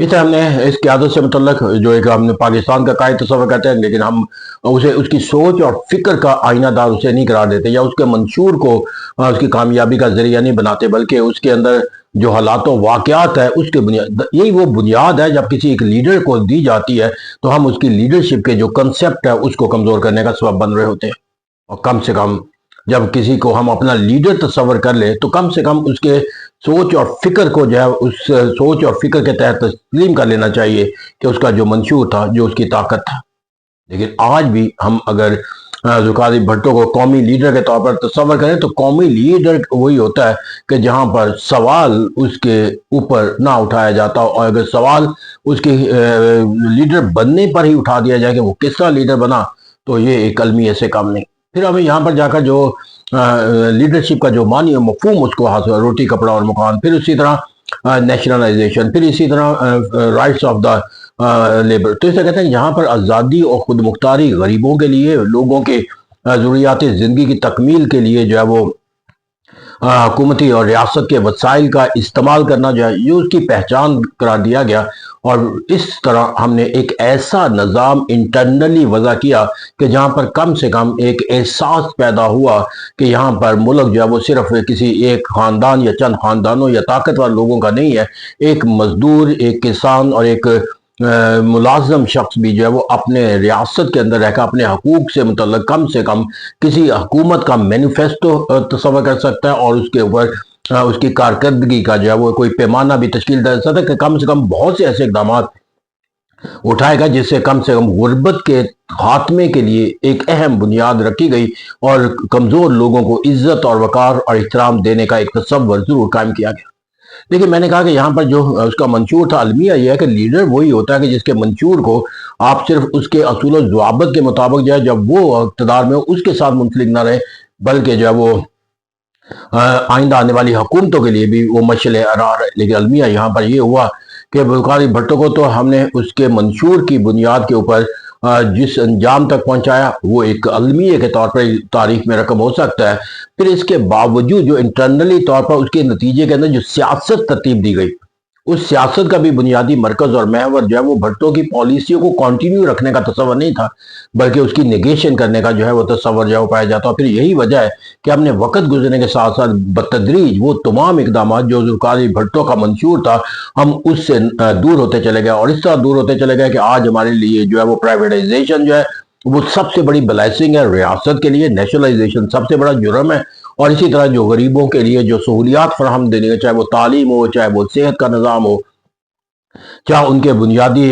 اس طرح ہم نے اس قیادت سے متعلق جو ایک ہم نے پاکستان کا قائد تصور کرتے ہیں، لیکن ہم اسے اس کی سوچ اور فکر کا آئینہ دار اسے نہیں قرار دیتے، یا اس کے منشور کو اس کی کامیابی کا ذریعہ نہیں بناتے، بلکہ اس کے اندر جو حالات و واقعات ہے اس کے بنیاد، یہی وہ بنیاد ہے جب کسی ایک لیڈر کو دی جاتی ہے تو ہم اس کی لیڈرشپ کے جو کنسپٹ ہے اس کو کمزور کرنے کا سبب بن رہے ہوتے ہیں۔ اور کم سے کم جب کسی کو ہم اپنا لیڈر تصور کر لیں تو کم سے کم اس کے سوچ اور فکر کو جو ہے اس سوچ اور فکر کے تحت تسلیم کر لینا چاہیے کہ اس کا جو منشور تھا، جو اس کی طاقت تھا۔ لیکن آج بھی ہم اگر ذوالقادر بھٹو کو قومی لیڈر کے طور پر تصور کریں تو قومی لیڈر وہی ہوتا ہے کہ جہاں پر سوال اس کے اوپر نہ اٹھایا جاتا، اور اگر سوال اس کے لیڈر بننے پر ہی اٹھا دیا جائے کہ وہ کس طرح لیڈر بنا، تو یہ ایک المیہ سے کم نہیں۔ پھر ہمیں یہاں پر جا کر جو لیڈرشپ کا جو معنی اور مفہوم اس کو حاصل، روٹی کپڑا اور مکان، پھر اسی طرح نیشنلائزیشن، پھر اسی طرح رائٹس آف دا لیبر، تو اسے کہتے ہیں یہاں پر آزادی اور خود مختاری غریبوں کے لیے، لوگوں کے ضروریات زندگی کی تکمیل کے لیے جو ہے وہ حکومتی اور ریاست کے وسائل کا استعمال کرنا جو ہے یہ اس کی پہچان قرار دیا گیا۔ اور اس طرح ہم نے ایک ایسا نظام انٹرنلی وضع کیا کہ جہاں پر کم سے کم ایک احساس پیدا ہوا کہ یہاں پر ملک جو ہے وہ صرف کسی ایک خاندان یا چند خاندانوں یا طاقتور لوگوں کا نہیں ہے، ایک مزدور، ایک کسان اور ایک ملازم شخص بھی جو ہے وہ اپنے ریاست کے اندر رہ کر اپنے حقوق سے متعلق کم سے کم کسی حکومت کا مینیفیسٹو تصور کر سکتا ہے، اور اس کے اوپر اس کی کارکردگی کا جو ہے وہ کوئی پیمانہ بھی تشکیل دے سکتا ہے کہ کم سے کم بہت سے ایسے اقدامات اٹھائے گا جس سے کم غربت کے خاتمے کے لیے ایک اہم بنیاد رکھی گئی، اور کمزور لوگوں کو عزت اور وقار اور احترام دینے کا ایک تصور ضرور قائم کیا گیا۔ لیکن میں نے کہا کہ یہاں پر جو اس کا منشور تھا، المیہ یہ ہے کہ لیڈر وہی ہوتا ہے کہ جس کے منشور کو آپ صرف اس کے اصول و ضوابط کے مطابق جو ہے جب وہ اقتدار میں ہو اس کے ساتھ منسلک نہ رہے، بلکہ جو ہے وہ آئندہ آنے والی حکومتوں کے لیے بھی وہ مشعل ارار ہے۔ لیکن المیہ یہاں پر یہ ہوا کہ ذوالقادر بھٹو کو تو ہم نے اس کے منشور کی بنیاد کے اوپر جس انجام تک پہنچایا وہ ایک المیہ کے طور پر تاریخ میں رقم ہو سکتا ہے۔ پھر اس کے باوجود جو انٹرنلی طور پر اس کے نتیجے کے اندر جو سیاست ترتیب دی گئی، اس سیاست کا بھی بنیادی مرکز اور محور جو ہے وہ بھٹو کی پالیسیوں کو کنٹینیو رکھنے کا تصور نہیں تھا، بلکہ اس کی نیگیشن کرنے کا جو ہے وہ تصور جو ہے وہ پایا جاتا ہے۔ پھر یہی وجہ ہے کہ ہم نے وقت گزرنے کے ساتھ ساتھ بتدریج وہ تمام اقدامات جو ذوالقادر بھٹو کا منشور تھا ہم اس سے دور ہوتے چلے گئے، اور اس طرح دور ہوتے چلے گئے کہ آج ہمارے لیے جو ہے وہ پرائیویٹائزیشن جو ہے وہ سب سے بڑی بلیسنگ ہے ریاست کے لیے، نیشنلائزیشن سب سے بڑا جرم ہے، اور اسی طرح جو غریبوں کے لیے جو سہولیات فراہم دینے کا، چاہے وہ تعلیم ہو، چاہے وہ صحت کا نظام ہو، چاہے ان کے بنیادی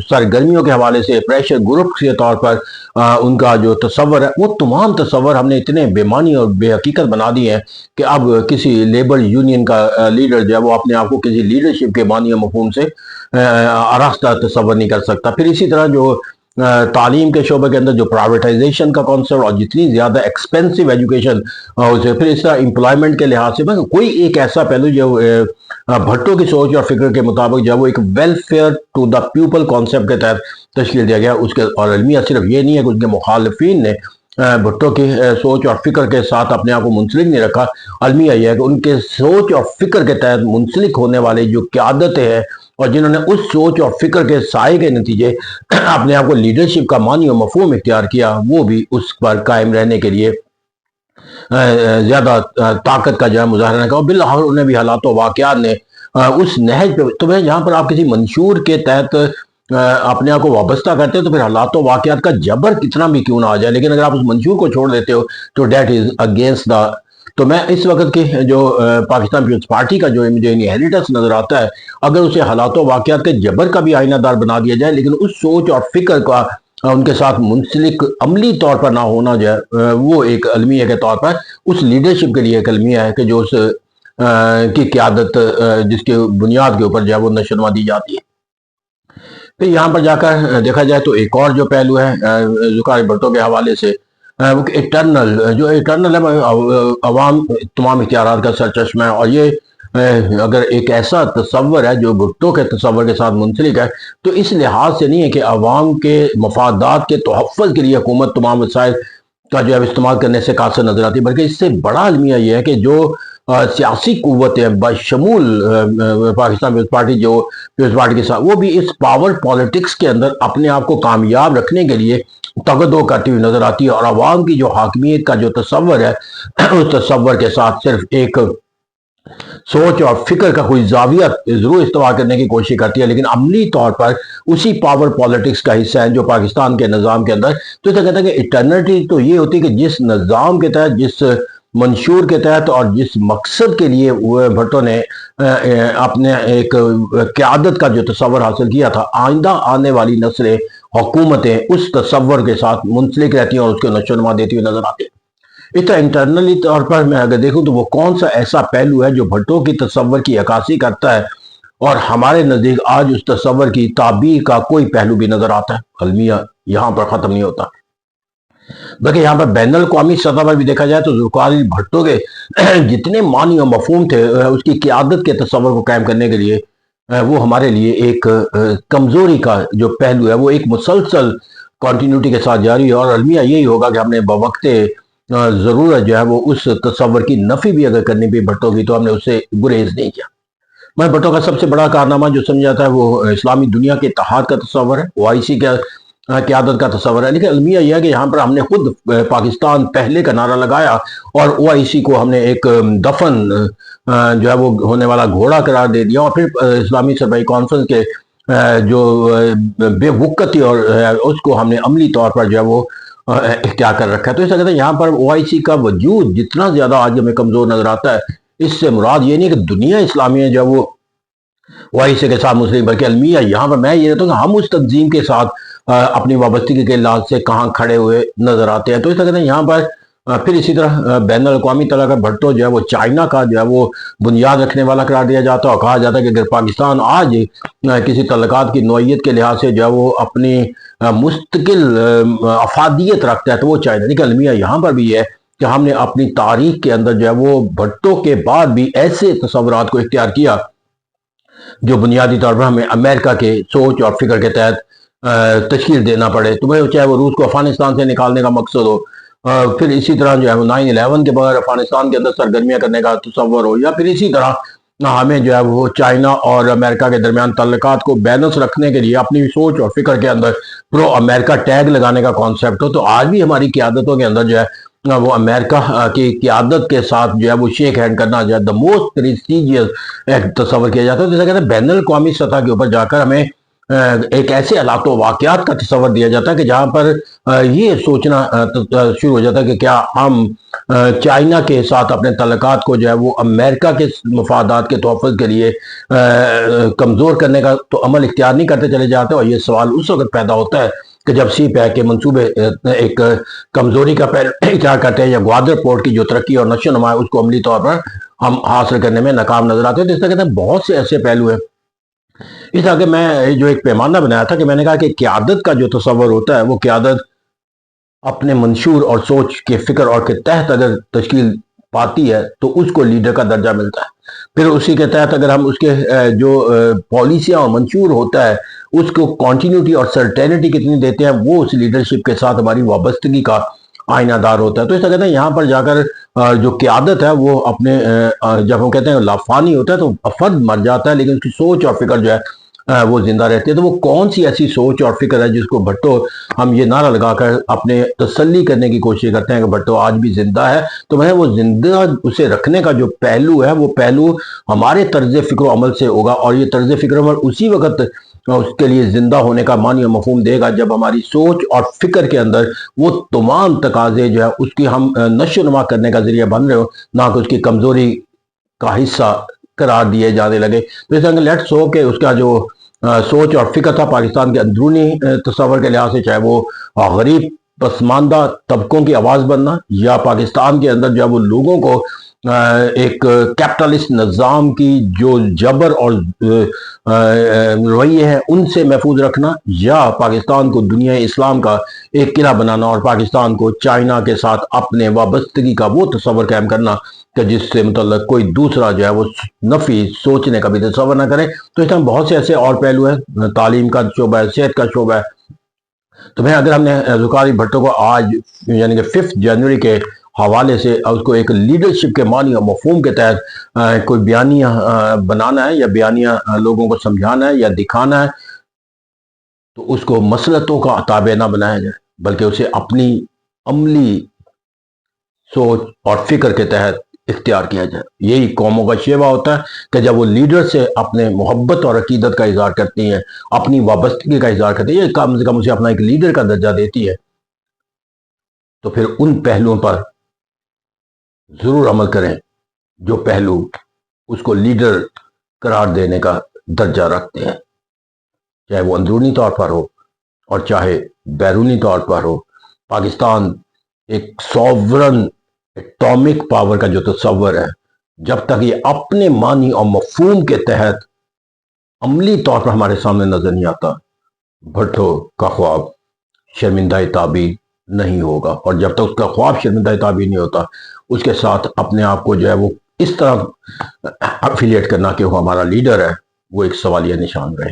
سرگرمیوں کے حوالے سے پریشر گروپ کے طور پر ان کا جو تصور ہے، وہ تمام تصور ہم نے اتنے بے معنی اور بے حقیقت بنا دیے ہیں کہ اب کسی لیبر یونین کا لیڈر جو ہے وہ اپنے آپ کو کسی لیڈرشپ کے معنی و مفہوم سے آراستہ تصور نہیں کر سکتا۔ پھر اسی طرح جو تعلیم کے شعبے کے اندر جو پرائیویٹائزیشن کا کانسیپٹ، اور جتنی زیادہ ایکسپینسو ایجوکیشن، پھر اس طرح امپلائمنٹ کے لحاظ سے کوئی ایک ایسا پہلو جو بھٹو کی سوچ اور فکر کے مطابق جو وہ ایک welfare to the people concept کے تحت تشکیل دیا گیا اس کے، اور المیہ صرف یہ نہیں ہے کہ ان کے مخالفین نے بھٹو کی سوچ اور فکر کے ساتھ اپنے آپ کو منسلک نہیں رکھا، المیہ یہ ہے کہ ان کے سوچ اور فکر کے تحت منسلک ہونے والے جو قیادتیں ہیں اور جنہوں نے اس سوچ اور فکر کے سائے کے نتیجے اپنے آپ کو لیڈرشپ کا معنی و مفہوم اختیار کیا، وہ بھی اس پر قائم رہنے کے لیے زیادہ طاقت کا جو ہے مظاہرہ نہ کرا، بالآخر انہیں بھی حالات و واقعات نے اس نہج پہ، تو یہاں پر آپ کسی منشور کے تحت اپنے آپ کو وابستہ کرتے ہیں تو پھر حالات و واقعات کا جبر کتنا بھی کیوں نہ آ جائے، لیکن اگر آپ اس منشور کو چھوڑ دیتے ہو تو دیٹ از اگینسٹ دا۔ تو میں اس وقت کے جو پاکستان پیپلز پارٹی کا جو مجھے انہیریٹنس نظر آتا ہے، اگر اسے حالات و واقعات کے جبر کا بھی آئینہ دار بنا دیا جائے لیکن اس سوچ اور فکر کا ان کے ساتھ منسلک عملی طور پر نہ ہونا جو ہے وہ ایک المیہ کے طور پر اس لیڈرشپ کے لیے ایک المیہ ہے کہ جو اس کی قیادت جس کے بنیاد کے اوپر جو ہے وہ نشوونما دی جاتی ہے۔ پھر یہاں پر جا کر دیکھا جائے تو ایک اور جو پہلو ہے ذوالقادر بھٹو کے حوالے سے، وہ ایٹرنل ہے، عوام تمام اختیارات کا سرچشمہ ہے، اور یہ اگر ایک ایسا تصور ہے جو بھٹو کے تصور کے ساتھ منسلک ہے تو اس لحاظ سے نہیں ہے کہ عوام کے مفادات کے تحفظ کے لیے حکومت تمام وسائل کا جو ہے استعمال کرنے سے قاصر نظر آتی ہے، بلکہ اس سے بڑا المیہ یہ ہے کہ جو سیاسی قوتیں بشمول پاکستان پیپلز پارٹی جو پیپلز پارٹی کے ساتھ، وہ بھی اس پاور پالیٹکس کے اندر اپنے آپ کو کامیاب رکھنے کے لیے تگدو کرتی ہوئی نظر آتی ہے، اور عوام کی جو حاکمیت کا جو تصور ہے اس تصور کے ساتھ صرف ایک سوچ اور فکر کا کوئی زاویہ ضرور استعمال کرنے کی کوشش کرتی ہے، لیکن عملی طور پر اسی پاور پالیٹکس کا حصہ ہے جو پاکستان کے نظام کے اندر، تو اسے کہتا ہے کہ ایٹرنیٹی تو یہ ہوتی ہے کہ جس نظام کے تحت، جس منشور کے تحت اور جس مقصد کے لیے بھٹو نے اپنے ایک قیادت کا جو تصور حاصل کیا تھا، آئندہ آنے والی نسلیں، حکومتیں اس تصور کے ساتھ منسلک رہتی ہیں اور اس کو نشو و نما دیتی ہوئی نظر آتی ہیں۔ اس طرح انٹرنلی طور پر میں اگر دیکھوں تو وہ کون سا ایسا پہلو ہے جو بھٹو کی تصور کی عکاسی کرتا ہے اور ہمارے نزدیک آج اس تصور کی تعبیر کا کوئی پہلو بھی نظر آتا ہے؟ المیہ یہاں پر ختم نہیں ہوتا، بلکہ یہاں پر بین الاقوامی سطح پر بھی دیکھا جائے تو ذوالفقار علی بھٹو کے جتنے معنی و مفہوم تھے اس کی قیادت کے تصور کو قائم کرنے کے لیے، وہ ہمارے لیے ایک کمزوری کا جو پہلو ہے وہ ایک مسلسل کنٹینیوٹی کے ساتھ جاری ہے، اور المیہ یہی ہوگا کہ ہم نے بوقت ضرورت جو ہے وہ اس تصور کی نفی بھی اگر کرنی بھی بھٹو کی، تو ہم نے اس سے گریز نہیں کیا۔ میں بھٹو کا سب سے بڑا کارنامہ جو سمجھا جاتا ہے وہ اسلامی دنیا کے اتحاد کا تصور ہے، OIC کا قیادت کا تصور ہے، لیکن المیہ یہ ہے کہ یہاں پر ہم نے خود پاکستان پہلے کا نعرہ لگایا اور OIC کو ہم نے ایک دفن جو ہے وہ ہونے والا گھوڑا قرار دے دیا، اور پھر اسلامی سربراہی کانفرنس کے جو بے وقتی اور اس کو ہم نے عملی طور پر جو ہے وہ اختیار کر رکھا ہے۔ تو ایسا کہتے ہیں یہاں پر OIC کا وجود جتنا زیادہ آج ہمیں کمزور نظر آتا ہے، اس سے مراد یہ نہیں کہ دنیا اسلامیہ جو ہے وہ OIC کے ساتھ مسلم، بلکہ المیہ یہاں پر میں یہ رہتا ہوں کہ ہم اس تنظیم کے ساتھ اپنی وابستگی کے لحاظ سے کہاں کھڑے ہوئے نظر آتے ہیں۔ تو ایسا کہتے ہیں یہاں پر پھر اسی طرح بین الاقوامی طرح کا بھٹو جو ہے وہ چائنا کا جو ہے وہ بنیاد رکھنے والا قرار دیا جاتا ہے، اور کہا جاتا ہے کہ اگر پاکستان آج کسی تعلقات کی نوعیت کے لحاظ سے جو ہے وہ اپنی مستقل افادیت رکھتا ہے تو وہ چائنا، لیکن المیہ یہاں پر بھی ہے کہ ہم نے اپنی تاریخ کے اندر جو ہے وہ بھٹو کے بعد بھی ایسے تصورات کو اختیار کیا جو بنیادی طور پر ہمیں امریکہ کے سوچ اور فکر کے تحت تشکیل دینا پڑے، تو چاہے وہ روس کو افغانستان سے نکالنے کا مقصد ہو، پھر اسی طرح جو ہے 9/11 کے بغیر افغانستان کے اندر سرگرمیاں کرنے کا تصور ہو، یا پھر اسی طرح ہمیں جو ہے وہ چائنا اور امریکہ کے درمیان تعلقات کو بیلنس رکھنے کے لیے اپنی سوچ اور فکر کے اندر پرو امریکہ ٹیگ لگانے کا کانسیپٹ ہو۔ تو آج بھی ہماری قیادتوں کے اندر جو ہے وہ امریکہ کی قیادت کے ساتھ جو ہے وہ شیک ہینڈ کرنا جو ہے دا موسٹ پریسٹیجیس ایک تصور کیا جاتا ہے۔ جیسا کہتے ہیں بین الاقوامی سطح کے اوپر جا کر ہمیں ایک ایسے حالات و واقعات کا تصور دیا جاتا ہے کہ جہاں پر یہ سوچنا شروع ہو جاتا ہے کہ کیا ہم چائنا کے ساتھ اپنے تعلقات کو جو ہے وہ امریکہ کے مفادات کے تحفظ کے لیے کمزور کرنے کا تو عمل اختیار نہیں کرتے چلے جاتے، اور یہ سوال اس وقت پیدا ہوتا ہے کہ جب سی پیک کے منصوبے ایک کمزوری کا اختیار کرتے ہیں، یا گوادر پورٹ کی جو ترقی اور نشو و نما ہے اس کو عملی طور پر ہم حاصل کرنے میں ناکام نظر آتے ہیں۔ تو اس طرح کہتے ہیں بہت سے ایسے پہلو ہیں۔ اس طرح کہ میں جو ایک پیمانہ بنایا تھا کہ میں نے کہا کہ قیادت کا جو تصور ہوتا ہے وہ قیادت اپنے منشور اور سوچ کے فکر اور کے تحت اگر تشکیل پاتی ہے تو اس کو لیڈر کا درجہ ملتا ہے، پھر اسی کے تحت اگر ہم اس کے جو پالیسیاں اور منشور ہوتا ہے اس کو کنٹینیوٹی اور سرٹینٹی کتنی دیتے ہیں، وہ اس لیڈرشپ کے ساتھ ہماری وابستگی کا آئینہ دار ہوتا ہے۔ تو ایسا کہتے ہیں یہاں پر جا کر جو قیادت ہے وہ اپنے جب ہم کہتے ہیں لافانی ہوتا ہے تو فرد مر جاتا ہے، لیکن اس کی سوچ اور فکر جو ہے وہ زندہ رہتی ہے۔ تو وہ کون سی ایسی سوچ اور فکر ہے جس کو بھٹو ہم یہ نعرہ لگا کر اپنے تسلی کرنے کی کوشش کرتے ہیں کہ بھٹو آج بھی زندہ ہے، تو وہ زندہ اسے رکھنے کا جو پہلو ہے وہ پہلو ہمارے طرز فکر و عمل سے ہوگا، اور یہ طرز فکر و عمل اسی وقت اس کے لیے زندہ ہونے کا معنی و مفہوم دے گا جب ہماری سوچ اور فکر کے اندر وہ تمام تقاضے جو ہے اس کی ہم نشو و نما کرنے کا ذریعہ بن رہے ہو، نہ کہ اس کی کمزوری کا حصہ قرار دیے جانے لگے۔ تو اس طرح لیٹس ہو کہ اس کا جو سوچ اور فکر تھا پاکستان کے اندرونی تصور کے لحاظ سے، چاہے وہ غریب پسماندہ طبقوں کی آواز بننا، یا پاکستان کے اندر جو ہے وہ لوگوں کو ایک کیپٹلسٹ نظام کی جو جبر اور رویے ہیں ان سے محفوظ رکھنا، یا پاکستان کو دنیا اسلام کا ایک قلعہ بنانا اور پاکستان کو چائنا کے ساتھ اپنے وابستگی کا وہ تصور قائم کرنا کہ جس سے متعلق کوئی دوسرا جو ہے وہ نفی سوچنے کا بھی تصور نہ کرے۔ تو اس طرح بہت سے ایسے اور پہلو ہیں، تعلیم کا شعبہ ہے، صحت کا شعبہ ہے۔ تو اگر ہم نے ذوالفقار علی بھٹو کو آج یعنی کہ 5 جنوری کے حوالے سے اس کو ایک لیڈرشپ کے معنی اور مفہوم کے تحت کوئی بیانیہ بنانا ہے یا بیانیہ لوگوں کو سمجھانا ہے یا دکھانا ہے، تو اس کو مسلطوں کا تابع نہ بنایا جائے، بلکہ اسے اپنی عملی سوچ اور فکر کے تحت اختیار کیا جائے۔ یہی قوموں کا شیوا ہوتا ہے کہ جب وہ لیڈر سے اپنے محبت اور عقیدت کا اظہار کرتی ہیں، اپنی وابستگی کا اظہار کرتی ہیں، یہ کم سے کم اسے اپنا ایک لیڈر کا درجہ دیتی ہے، تو پھر ان پہلوؤں پر ضرور عمل کریں جو پہلو اس کو لیڈر قرار دینے کا درجہ رکھتے ہیں، چاہے وہ اندرونی طور پر ہو اور چاہے بیرونی طور پر ہو۔ پاکستان ایک سوورن ایٹامک پاور کا جو تصور ہے، جب تک یہ اپنے معنی اور مفہوم کے تحت عملی طور پر ہمارے سامنے نظر نہیں آتا، بھٹو کا خواب شرمندہ تعبیر نہیں ہوگا، اور جب تک اس کا خواب شرمندہ تعبیر نہیں ہوتا، اس کے ساتھ اپنے آپ کو جو ہے وہ اس طرح افیلیٹ کرنا کہ وہ ہمارا لیڈر ہے، وہ ایک سوالیہ نشان رہے۔